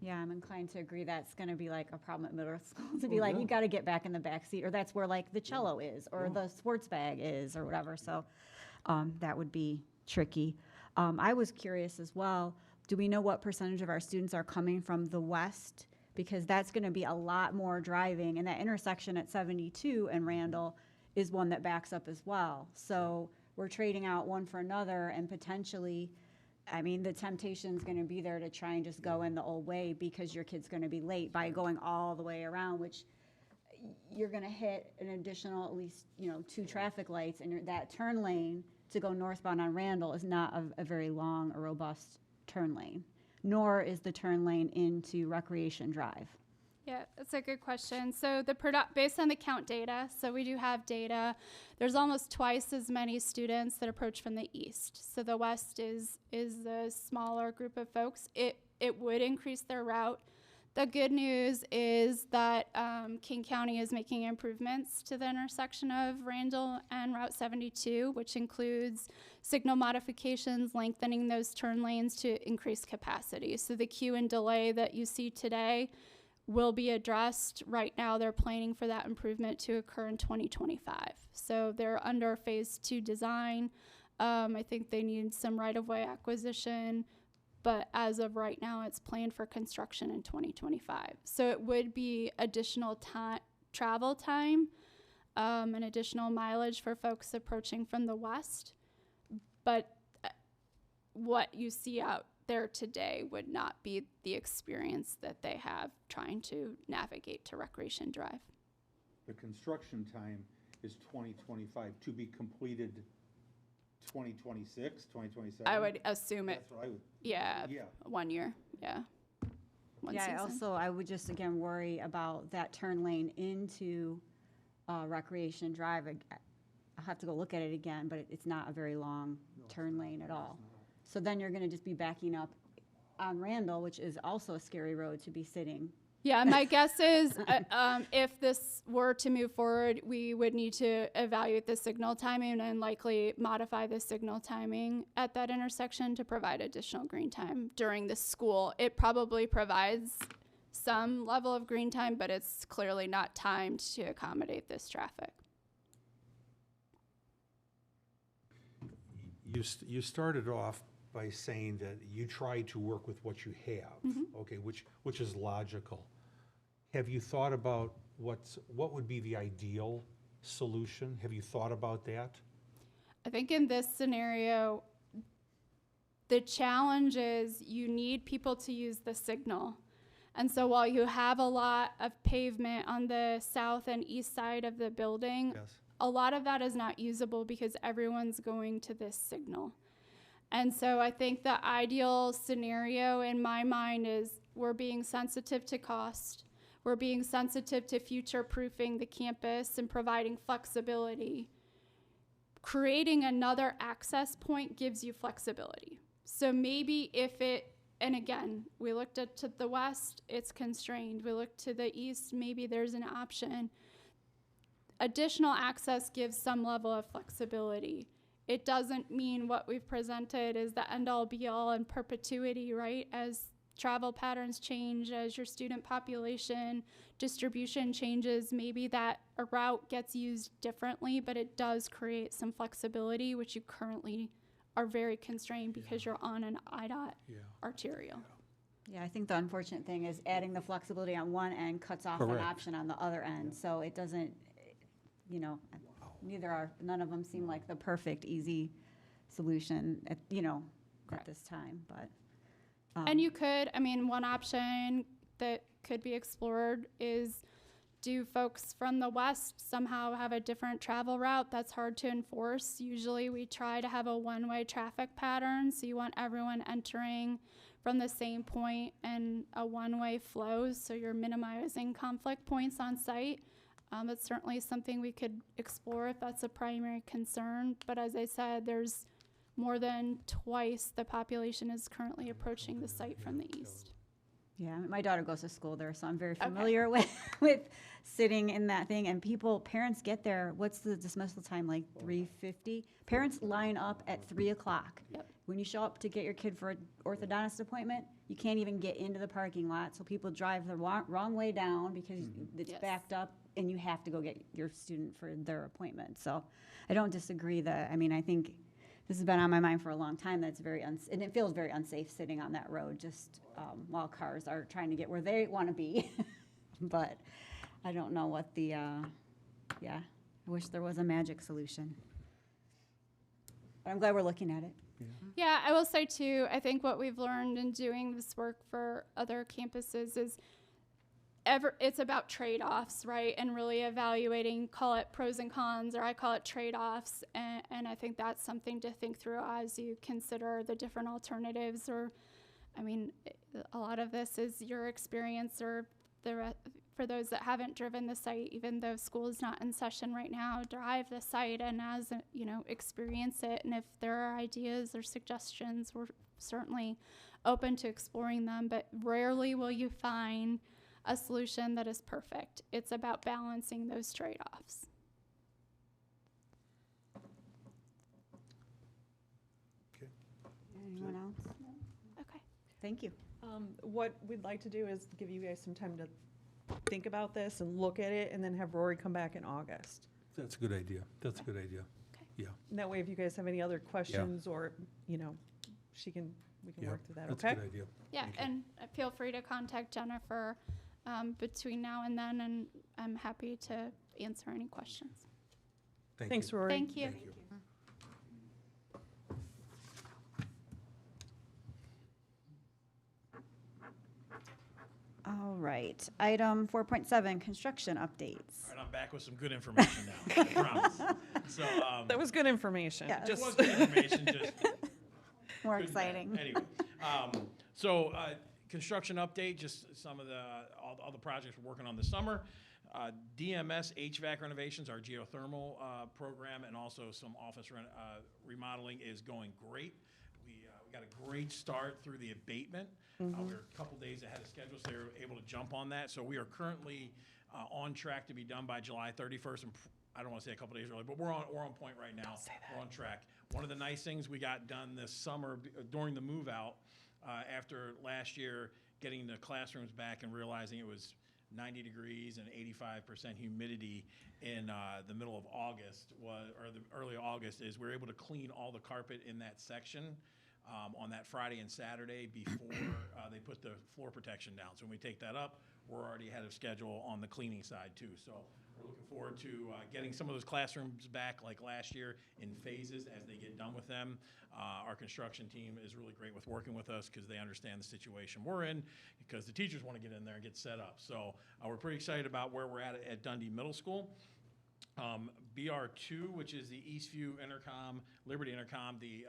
Yeah, I'm inclined to agree that's going to be like a problem at middle school, to be like, you got to get back in the back seat, or that's where like the cello is, or the sports bag is, or whatever. So that would be tricky. I was curious as well, do we know what percentage of our students are coming from the west? Because that's going to be a lot more driving, and that intersection at 72 and Randall is one that backs up as well. So we're trading out one for another, and potentially, I mean, the temptation is going to be there to try and just go in the old way because your kid's going to be late by going all the way around, which you're going to hit an additional at least 2 traffic lights, and that turn lane to go northbound on Randall is not a very long or robust turn lane, nor is the turn lane into Recreation Drive. Yeah, that's a good question. So based on the count data, so we do have data, there's almost twice as many students that approach from the east. So the west is a smaller group of folks. It would increase their route. The good news is that King County is making improvements to the intersection of Randall and Route 72, which includes signal modifications, lengthening those turn lanes to increase capacity. So the queue and delay that you see today will be addressed. Right now, they're planning for that improvement to occur in 2025. So they're under phase 2 design. I think they need some right-of-way acquisition, but as of right now, it's planned for construction in 2025. So it would be additional travel time, and additional mileage for folks approaching from the west. But what you see out there today would not be the experience that they have trying to navigate to Recreation Drive. The construction time is 2025, to be completed 2026, 2027? I would assume it, That's what I would, yeah, yeah. 1 year, yeah. One Yeah, season. I would just, again, worry about that turn lane into Recreation Drive. I'll have to go look at it again, but it's not a very long turn lane at all. So then you're gonna just be backing up on Randall, which is also a scary road to be sitting. Yeah, my guess is if this were to move forward, we would need to evaluate the signal timing and likely modify the signal timing at that intersection to provide additional green time during the school. It probably provides some level of green time, but it's clearly not timed to accommodate this traffic. You started off by saying that you try to work with what you have, okay, which is logical. Have you thought about what would be the ideal solution? Have you thought about that? I think in this scenario, the challenge is you need people to use the signal. And so while you have a lot of pavement on the south and east side of the building, Yes. a lot of that is not usable because everyone's going to this signal. And so I think the ideal scenario in my mind is we're being sensitive to cost. We're being sensitive to future-proofing the campus and providing flexibility. Creating another access point gives you flexibility. So maybe if it, and again, we looked at to the west, it's constrained. We look to the east, maybe there's an option. Additional access gives some level of flexibility. It doesn't mean what we've presented is the end-all be-all in perpetuity, right? As travel patterns change, as your student population distribution changes, maybe that a route gets used differently, but it does create some flexibility, which you currently are very constrained because you're on an IDOT arterial. Yeah, I think the unfortunate thing is adding the flexibility on one end cuts off an Correct. option on the other end. So it doesn't, none of them seem like the perfect, easy solution at Correct. this time, but. And you could, one option that could be explored is do folks from the west somehow have a different travel route? That's hard to enforce. Usually we try to have a one-way traffic pattern, so you want everyone entering from the same point and a one-way flows, so you're minimizing conflict points on site. It's certainly something we could explore if that's a primary concern. But as I said, there's more than twice the population is currently approaching the site from the east. Yeah, my daughter goes to school there, so I'm very familiar with sitting in that thing. And parents get there, what's the dismissal time, like 3:50? Parents line up at 3 o'clock. Yep. When you show up to get your kid for an orthodontist appointment, you can't even get into the parking lot, so people drive the wrong way down because it's Yes. backed up, and you have to go get your student for their appointment. So I don't disagree that, I think this has been on my mind for a long time, that's and it feels very unsafe sitting on that road, just while cars are trying to get where they want to be. But I don't know what I wish there was a magic solution. But I'm glad we're looking at it. Yeah, I will say too, I think what we've learned in doing this work for other campuses is it's about trade-offs, right? And really evaluating, call it pros and cons, or I call it trade-offs. And I think that's something to think through as you consider the different alternatives. Or, a lot of this is your experience, or for those that haven't driven the site, even though school is not in session right now, drive the site and experience it. And if there are ideas or suggestions, we're certainly open to exploring them, but rarely will you find a solution that is perfect. It's about balancing those trade-offs. Anyone else? Okay. Thank you. What we'd like to do is give you guys some time to think about this and look at it, and then have Rory come back in August. That's a good idea. That's a good idea. Yeah. And that way, if you guys have any other questions or, we can Yeah, work through that, that's a okay? good idea. Yeah, Thank you. and feel free to contact Jennifer between now and then, and I'm happy to answer any questions. Thanks, Rory. Thank you. Thank you. All right. Item 4.7, construction updates. All right, I'm back with some good information now, I promise. So, That was good information. Yes. it was good information, just More good and bad. exciting. Anyway, so construction update, just some of all the projects we're working on this summer. DMS HVAC renovations, our geothermal program, and also some office remodeling is going great. We got a great start through the abatement. We're a couple days ahead of schedule, so they were able to jump on that. So we are currently on track to be done by July 31st. And I don't want to say a couple days early, but we're on point right now. We're on track. One of the nice things we got done this summer during the move out, after last year getting the classrooms back and realizing it was 90 degrees and 85% humidity in the middle of August, or the early August, is we were able to clean all the carpet in that section on that Friday and Saturday before they put the floor protection down. So when we take that up, we're already ahead of schedule on the cleaning side too. So we're looking forward to getting some of those classrooms back like last year in phases as they get done with them. Our construction team is really great with working with us because they understand the situation we're in, because the teachers want to get in there and get set up. So we're pretty excited about where we're at Dundee Middle School. BR2, which is the Eastview Intercom, Liberty Intercom, the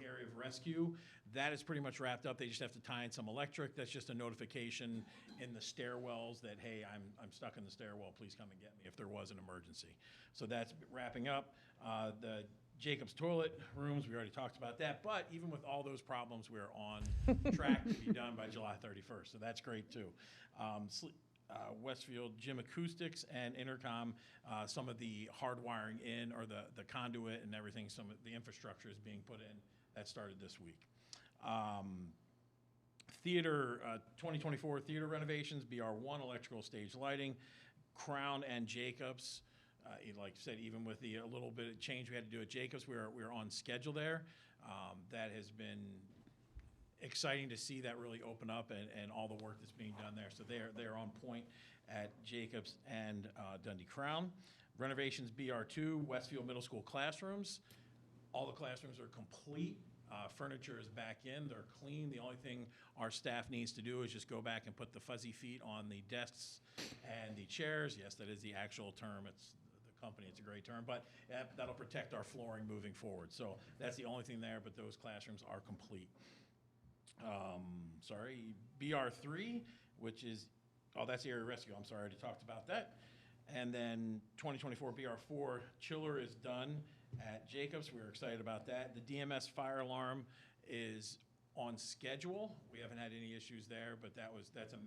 area of rescue, that is pretty much wrapped up. They just have to tie in some electric. That's just a notification in the stairwells that, hey, I'm stuck in the stairwell, please come and get me if there was an emergency. So that's wrapping up. The Jacobs toilet rooms, we already talked about that, but even with all those problems, we're on track to be done by July 31st, so that's great too. Westfield gym acoustics and intercom, some of the hardwiring in, or the conduit and everything, some of the infrastructure is being put in. That started this week. Theater, 2024 theater renovations, BR1 electrical stage lighting, Crown and Jacobs. Like I said, even with a little bit of change we had to do at Jacobs, we're on schedule there. That has been exciting to see that really open up, and all the work that's being done there. So they're on point at Jacobs and Dundee Crown. Renovations BR2, Westfield Middle School classrooms. All the classrooms are complete. Furniture is back in, they're clean. The only thing our staff needs to do is just go back and put the fuzzy feet on the desks and the chairs. Yes, that is the actual term. It's the company, it's a great term, but that'll protect our flooring moving forward. So that's the only thing there, but those classrooms are complete. BR3, which is, that's the area rescue. I'm sorry, I already talked about that. And then 2024 BR4, chiller is done at Jacobs. We're excited about that. The DMS fire alarm is on schedule. We haven't had any issues there, but that's a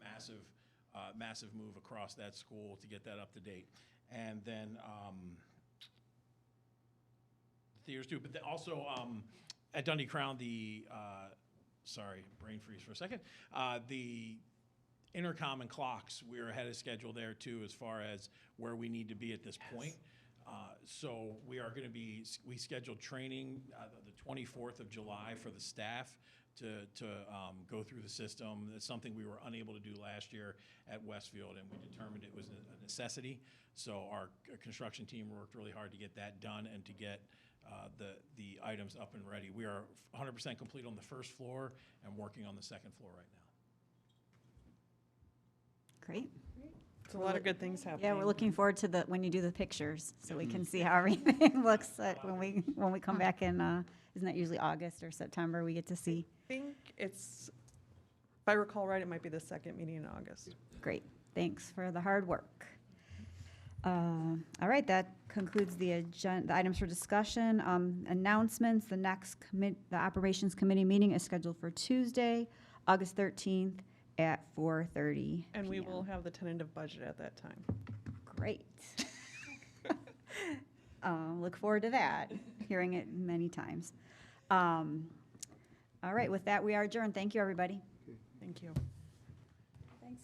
massive move across that school to get that up to date. And then theaters too, but also at Dundee Crown, sorry, brain freeze for a second. The intercom and clocks, we're ahead of schedule there too, as far as where we need to be at this point. So we are going to we scheduled training the 24th of July for the staff to go through the system. It's something we were unable to do last year at Westfield, and we determined it was a necessity. So our construction team worked really hard to get that done and to get the items up and ready. We are 100% complete on the first floor and working on the second floor right now. Great. It's a lot of good things happening. Yeah, we're looking forward to when you do the pictures, so we can see how everything looks when we come back in, isn't that usually August or September, we get to see? I think if I recall right, it might be the second meeting in August. Great, thanks for the hard work. All right, that concludes the agenda, the items for discussion. Announcements, the next the Operations Committee meeting is scheduled for Tuesday, August 13th at 4:30 And we will PM. have the tentative budget at that time. Great. Look forward to that, hearing it many times. All right, with that, we are adjourned. Thank you, everybody. Thank you.